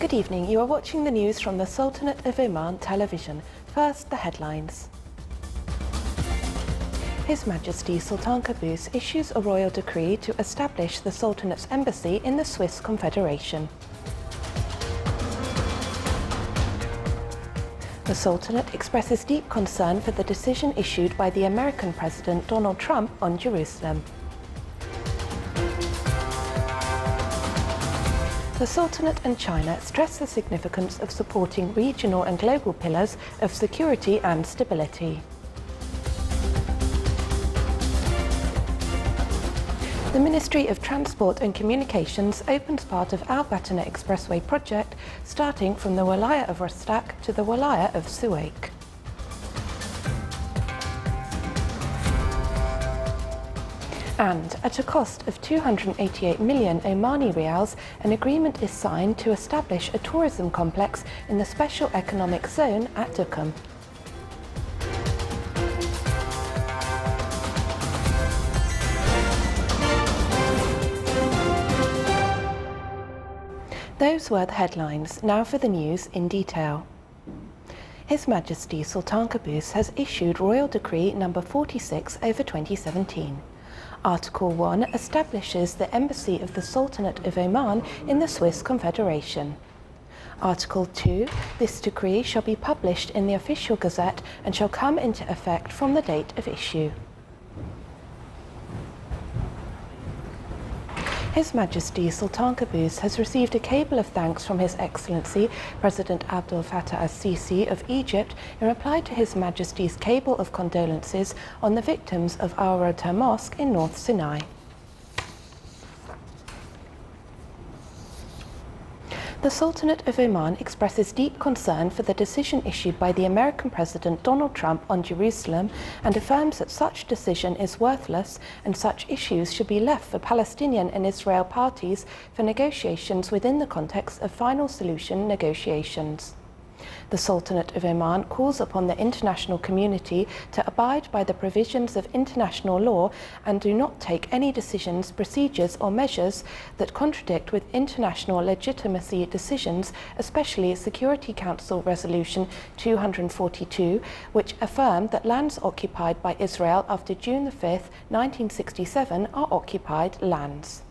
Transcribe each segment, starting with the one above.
Good evening. You are watching the news from the Sultanate of Oman television. First, the headlines. His Majesty Sultan Qaboos issues a royal decree to establish the Sultanate's embassy in the Swiss Confederation. The Sultanate expresses deep concern for the decision issued by the American President Donald Trump on Jerusalem. The Sultanate and China stress the significance of supporting regional and global pillars of security and stability. The Ministry of Transport and Communications opens part of Al Batna Expressway project starting from the Walaya of Rastak to the Walaya of Suwaik. And at a cost of 288 million Omani rials, an agreement is signed to establish a tourism complex in the Special Economic Zone at Duqm. Those were the headlines. Now for the news in detail. His Majesty Sultan Qaboos has issued Royal Decree No. 46/2017. Article 1 establishes the Embassy of the Sultanate of Oman in the Swiss Confederation. Article 2, this decree shall be published in the Official Gazette and shall come into effect from the date of issue. His Majesty Sultan Qaboos has received a cable of thanks from His Excellency President Abdel Fattah al-Sisi of Egypt in reply to His Majesty's cable of condolences on the victims of Al-Rota Mosque in North Sinai. The Sultanate of Oman expresses deep concern for the decision issued by the American President Donald Trump on Jerusalem and affirms that such decision is worthless and such issues should be left for Palestinian and Israel parties for negotiations within the context of final solution negotiations. The Sultanate of Oman calls upon the international community to abide by the provisions of international law and do not take any decisions, procedures or measures that contradict with international legitimacy decisions, especially Security Council Resolution 242, which affirmed that lands occupied by Israel after June 5, 1967 are occupied lands.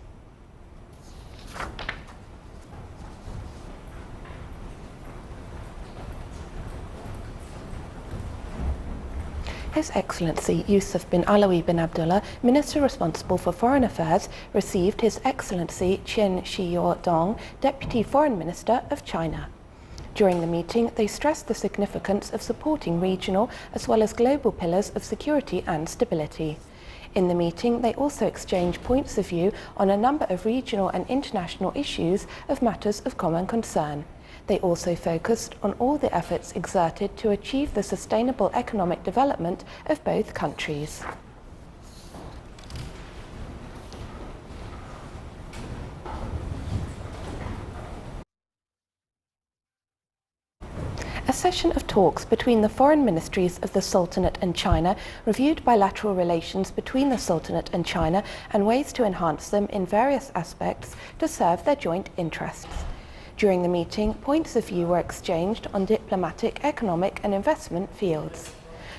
His Excellency Yusuf bin Alawi bin Abdullah, Minister responsible for Foreign Affairs, received His Excellency Chen Shiyodong, Deputy Foreign Minister of China. During the meeting, they stressed the significance of supporting regional as well as global pillars of security and stability. In the meeting, they also exchanged points of view on a number of regional and international issues of matters of common concern. They also focused on all the efforts exerted to achieve the sustainable economic development of both countries. A session of talks between the foreign ministries of the Sultanate and China reviewed bilateral relations between the Sultanate and China and ways to enhance them in various aspects to serve their joint interests. During the meeting, points of view were exchanged on diplomatic, economic and investment fields.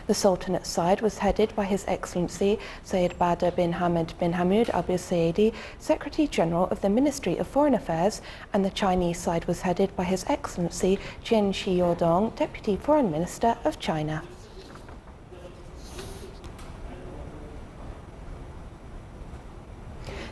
The Sultanate side was headed by His Excellency Sayyid Badr bin Hamad bin Hamud Al Busaidi, Secretary General of the Ministry of Foreign Affairs, and the Chinese side was headed by His Excellency Chen Shiyodong, Deputy Foreign Minister of China.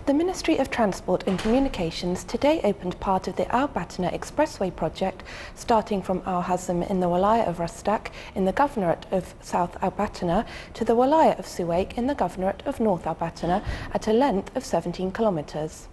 The Ministry of Transport and Communications today opened part of the Al Batna Expressway project starting from Al Hazm in the Walaya of Rastak in the Governorate of South Al Batna to the Walaya of Suwaik in the Governorate of North Al Batna at a length of 17 kilometres.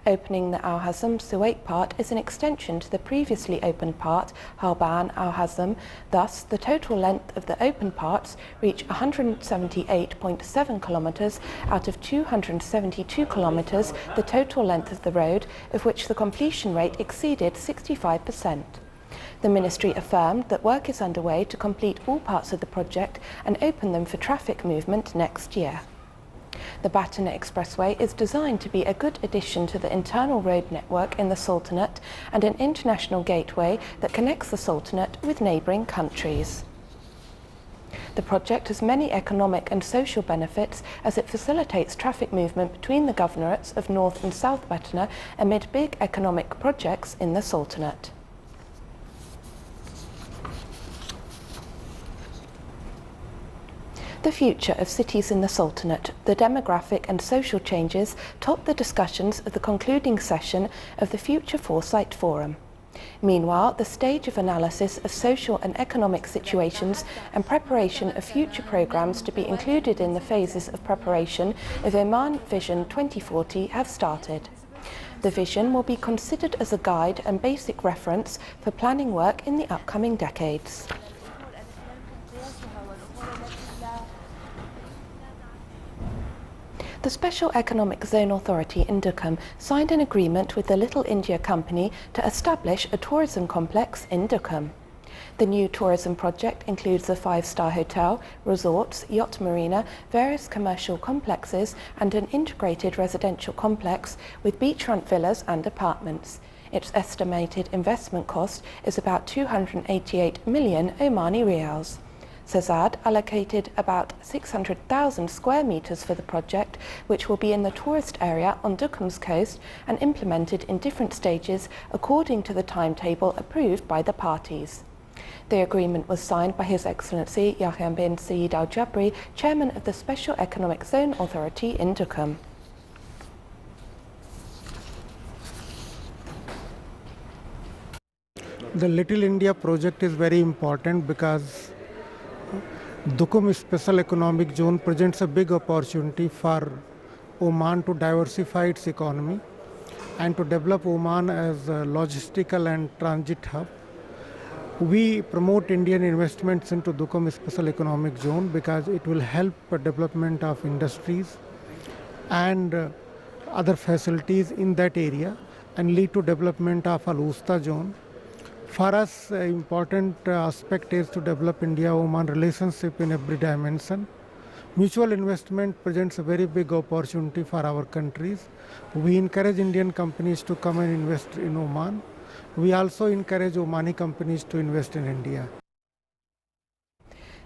Opening the Al Hazm Suwaik part is an extension to the previously opened part, Halban Al Hazm. Thus, the total length of the open parts reach 178.7 kilometres out of 272 kilometres, the total length of the road, of which the completion rate exceeded 65%. The Ministry affirmed that work is underway to complete all parts of the project and open them for traffic movement next year. The Batna Expressway is designed to be a good addition to the internal road network in the Sultanate and an international gateway that connects the Sultanate with neighbouring countries. The project has many economic and social benefits as it facilitates traffic movement between the governorates of North and South Batna amid big economic projects in the Sultanate. The future of cities in the Sultanate, the demographic and social changes topped the discussions of the concluding session of the Future Foresight Forum. Meanwhile, the stage of analysis of social and economic situations and preparation of future programmes to be included in the phases of preparation of Oman Vision 2040 have started. The vision will be considered as a guide and basic reference for planning work in the upcoming decades. The Special Economic Zone Authority in Duqm signed an agreement with the Little India Company to establish a tourism complex in Duqm. The new tourism project includes a 5-star hotel, resorts, yacht marina, various commercial complexes and an integrated residential complex with beachfront villas and apartments. Its estimated investment cost is about 288 million Omani riyals. Sazad allocated about 600,000 square metres for the project, which will be in the tourist area on Duqm's coast and implemented in different stages according to the timetable approved by the parties. The agreement was signed by His Excellency Yahya bin Saeed Al Jabri, Chairman of the Special Economic Zone Authority in Duqm. The Little India project is very important because Duqm Special Economic Zone presents a big opportunity for Oman to diversify its economy and to develop Oman as a logistical and transit hub. We promote Indian investments into Duqm Special Economic Zone because it will help the development of industries and other facilities in that area and lead to development of Al-Wusta zone. For us, important aspect is to develop India-Oman relationship in every dimension. Mutual investment presents a very big opportunity for our countries. We encourage Indian companies to come and invest in Oman. We also encourage Omani companies to invest in India.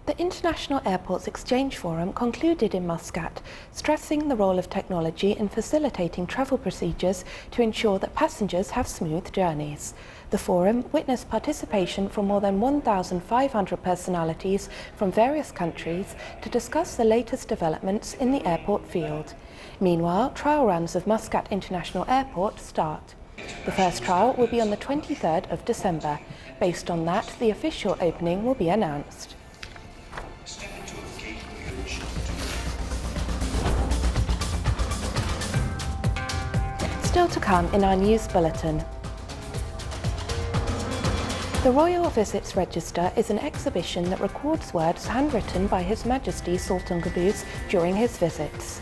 The International Airports Exchange Forum concluded in Muscat, stressing the role of technology in facilitating travel procedures to ensure that passengers have smooth journeys. The forum witnessed participation from more than 1,500 personalities from various countries to discuss the latest developments in the airport field. Meanwhile, trial runs of Muscat International Airport start. The first trial will be on the 23rd of December. Based on that, the official opening will be announced. Still to come in our news bulletin. The Royal Visits Register is an exhibition that records words handwritten by His Majesty Sultan Qaboos during his visits.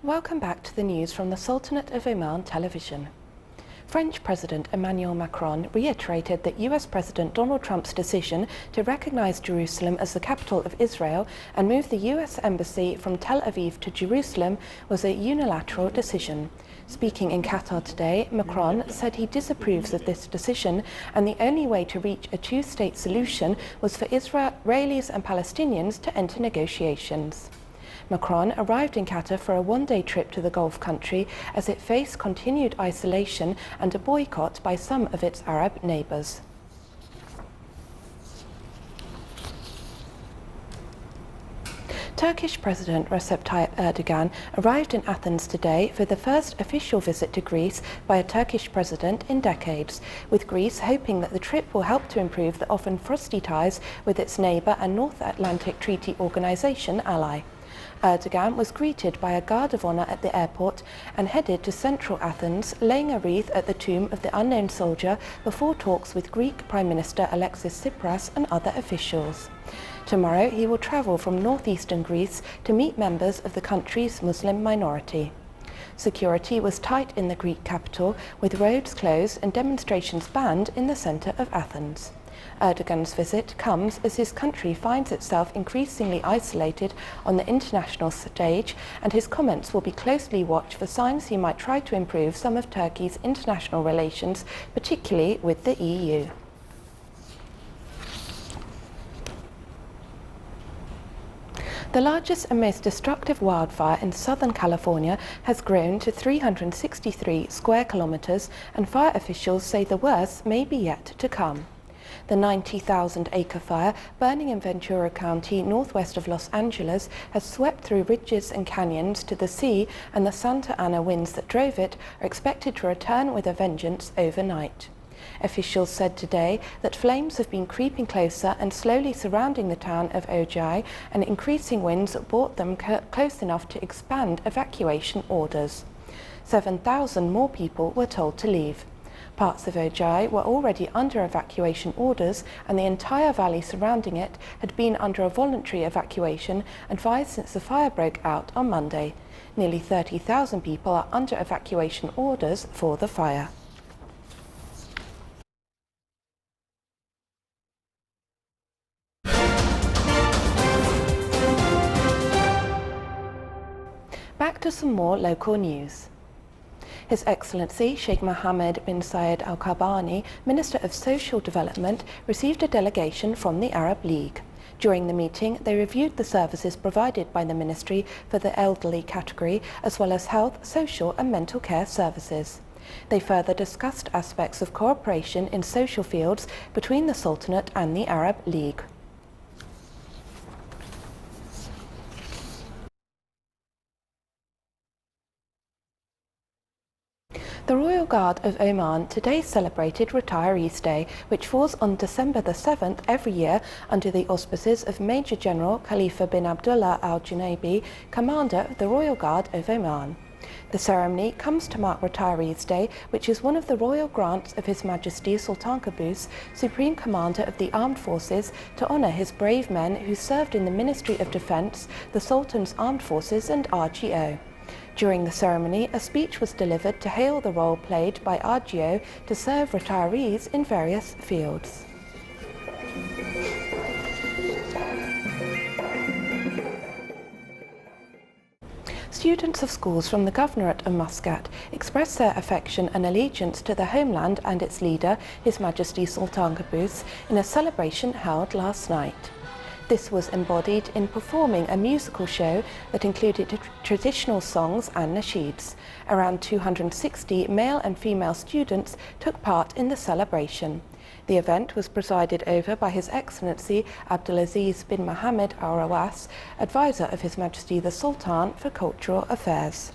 Welcome back to the news from the Sultanate of Oman television. French President Emmanuel Macron reiterated that US President Donald Trump's decision to recognize Jerusalem as the capital of Israel and move the US embassy from Tel Aviv to Jerusalem was a unilateral decision. Speaking in Qatar today, Macron said he disapproves of this decision and the only way to reach a two-state solution was for Israelis and Palestinians to enter negotiations. Macron arrived in Qatar for a one-day trip to the Gulf country as it faced continued isolation and a boycott by some of its Arab neighbours. Turkish President Recep Tayyip Erdogan arrived in Athens today for the first official visit to Greece by a Turkish president in decades, with Greece hoping that the trip will help to improve the often frosty ties with its neighbour and North Atlantic Treaty Organisation ally. Erdogan was greeted by a guard of honour at the airport and headed to central Athens, laying a wreath at the tomb of the unknown soldier before talks with Greek Prime Minister Alexis Tsipras and other officials. Tomorrow he will travel from northeastern Greece to meet members of the country's Muslim minority. Security was tight in the Greek capital, with roads closed and demonstrations banned in the centre of Athens. Erdogan's visit comes as his country finds itself increasingly isolated on the international stage, and his comments will be closely watched for signs he might try to improve some of Turkey's international relations, particularly with the EU. The largest and most destructive wildfire in Southern California has grown to 363 square kilometers, and fire officials say the worst may be yet to come. The 90,000-acre fire burning in Ventura County, northwest of Los Angeles, has swept through ridges and canyons to the sea, and the Santa Ana winds that drove it are expected to return with a vengeance overnight. Officials said today that flames have been creeping closer and slowly surrounding the town of Ojai, and increasing winds brought them close enough to expand evacuation orders. 7,000 more people were told to leave. Parts of Ojai were already under evacuation orders, and the entire valley surrounding it had been under a voluntary evacuation advised since the fire broke out on Monday. Nearly 30,000 people are under evacuation orders for the fire. Back to some more local news. His Excellency Sheikh Mohammed bin Zayed Al Nahyan, Minister of Social Development, received a delegation from the Arab League. During the meeting, they reviewed the services provided by the Ministry for the elderly category, as well as health, social and mental care services. They further discussed aspects of cooperation in social fields between the Sultanate and the Arab League. The Royal Guard of Oman today celebrated Retirees' Day, which falls on December the 7th every year under the auspices of Major General Khalifa bin Abdullah Al Junaibi, Commander of the Royal Guard of Oman. The ceremony comes to mark Retirees' Day, which is one of the royal grants of His Majesty Sultan Qaboos, Supreme Commander of the Armed Forces, to honour his brave men who served in the Ministry of Defence, the Sultan's Armed Forces and RGO. During the ceremony, a speech was delivered to hail the role played by RGO to serve retirees in various fields. Students of schools from the Governorate of Muscat expressed their affection and allegiance to the homeland and its leader, His Majesty Sultan Qaboos, in a celebration held last night. This was embodied in performing a musical show that included traditional songs and nasheeds. Around 260 male and female students took part in the celebration. The event was presided over by His Excellency Abdulaziz bin Mohammed Al Rawas, advisor of His Majesty the Sultan for Cultural Affairs.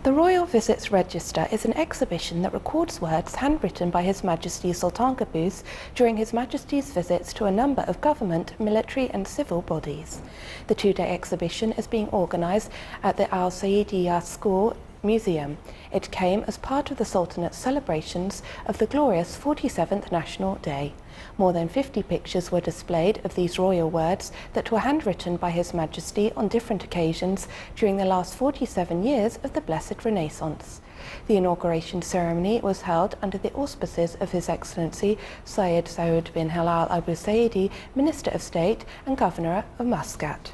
The Royal Visits Register is an exhibition that records words handwritten by His Majesty Sultan Qaboos during His Majesty's visits to a number of government, military and civil bodies. The two-day exhibition is being organised at the Al Saidiyah School Museum. It came as part of the Sultanate's celebrations of the glorious 47th National Day. More than 50 pictures were displayed of these royal words that were handwritten by His Majesty on different occasions during the last 47 years of the Blessed Renaissance. The inauguration ceremony was held under the auspices of His Excellency Syed Saud bin Halal Al Busaidi, Minister of State and Governor of Muscat.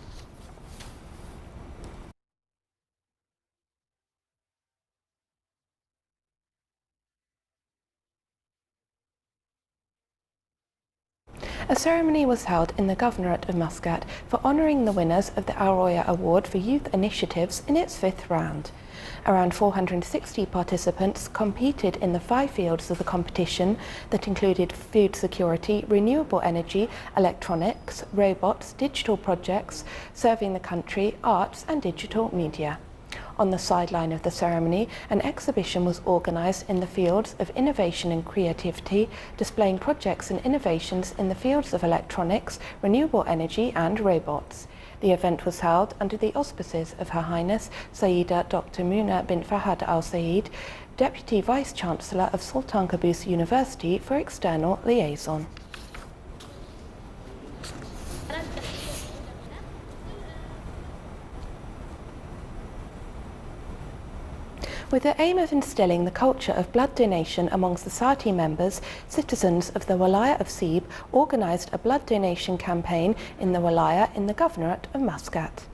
A ceremony was held in the Governorate of Muscat for honouring the winners of the Aroya Award for Youth Initiatives in its 5th round. Around 460 participants competed in the 5 fields of the competition that included food security, renewable energy, electronics, robots, digital projects, serving the country, arts and digital media. On the sideline of the ceremony, an exhibition was organised in the fields of innovation and creativity, displaying projects and innovations in the fields of electronics, renewable energy and robots. The event was held under the auspices of Her Highness Sayyida Dr. Muna bint Fahad Al Sayed, Deputy Vice-Chancellor of Sultan Qaboos University for External Liaison. With the aim of instilling the culture of blood donation among society members, citizens of the Walaya of Sib organised a blood donation campaign in the Walaya in the Governorate of Muscat.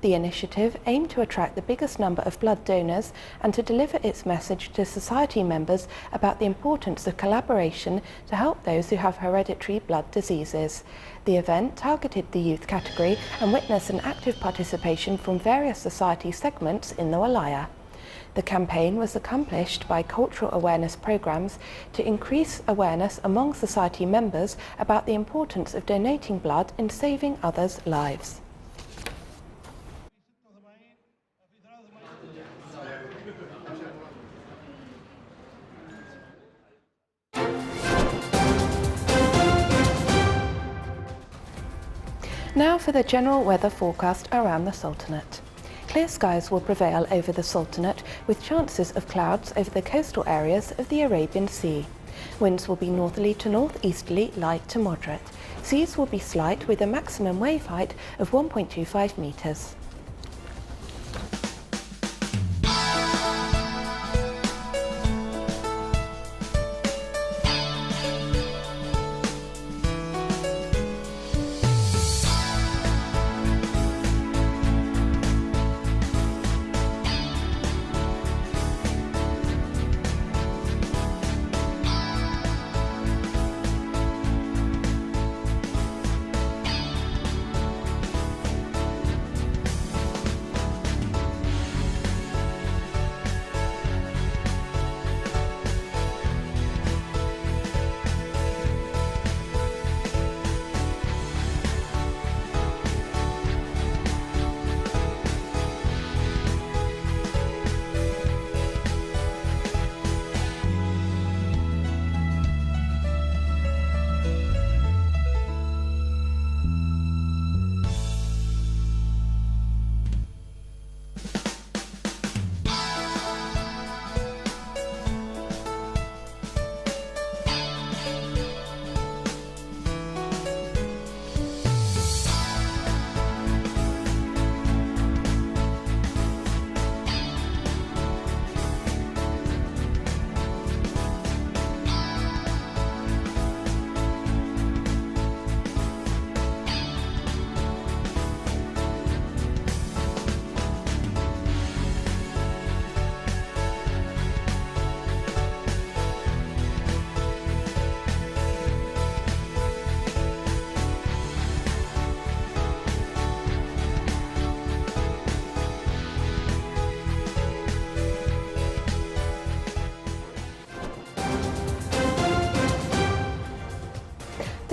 The initiative aimed to attract the biggest number of blood donors and to deliver its message to society members about the importance of collaboration to help those who have hereditary blood diseases. The event targeted the youth category and witnessed an active participation from various society segments in the Walaya. The campaign was accomplished by cultural awareness programmes to increase awareness among society members about the importance of donating blood in saving others' lives. Now for the general weather forecast around the Sultanate. Clear skies will prevail over the Sultanate, with chances of clouds over the coastal areas of the Arabian Sea. Winds will be northerly to northeasterly, light to moderate. Seas will be slight with a maximum wave height of 1.25 metres.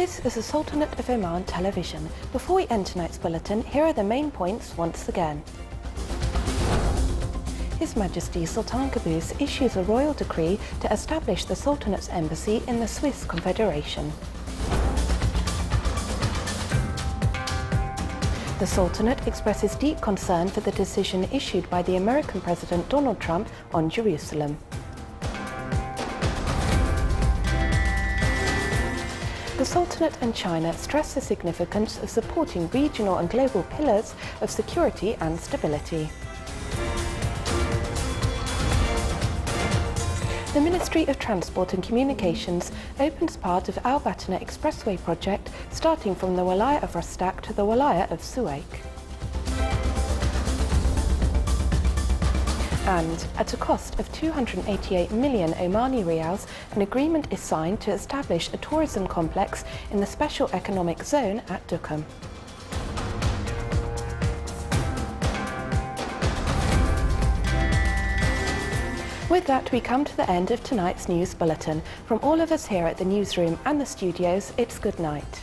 This is the Sultanate of Oman television. Before we end tonight's bulletin, here are the main points once again. His Majesty Sultan Qaboos issues a royal decree to establish the Sultanate's embassy in the Swiss Confederation. The Sultanate expresses deep concern for the decision issued by the American President Donald Trump on Jerusalem. The Sultanate and China stress the significance of supporting regional and global pillars of security and stability. The Ministry of Transport and Communications opens part of Al Batna Expressway project starting from the Walaya of Rastak to the Walaya of Suwaik. And at a cost of 288 million Omani riyals, an agreement is signed to establish a tourism complex in the Special Economic Zone at Duqm. With that, we come to the end of tonight's news bulletin. From all of us here at the newsroom and the studios, it's good night.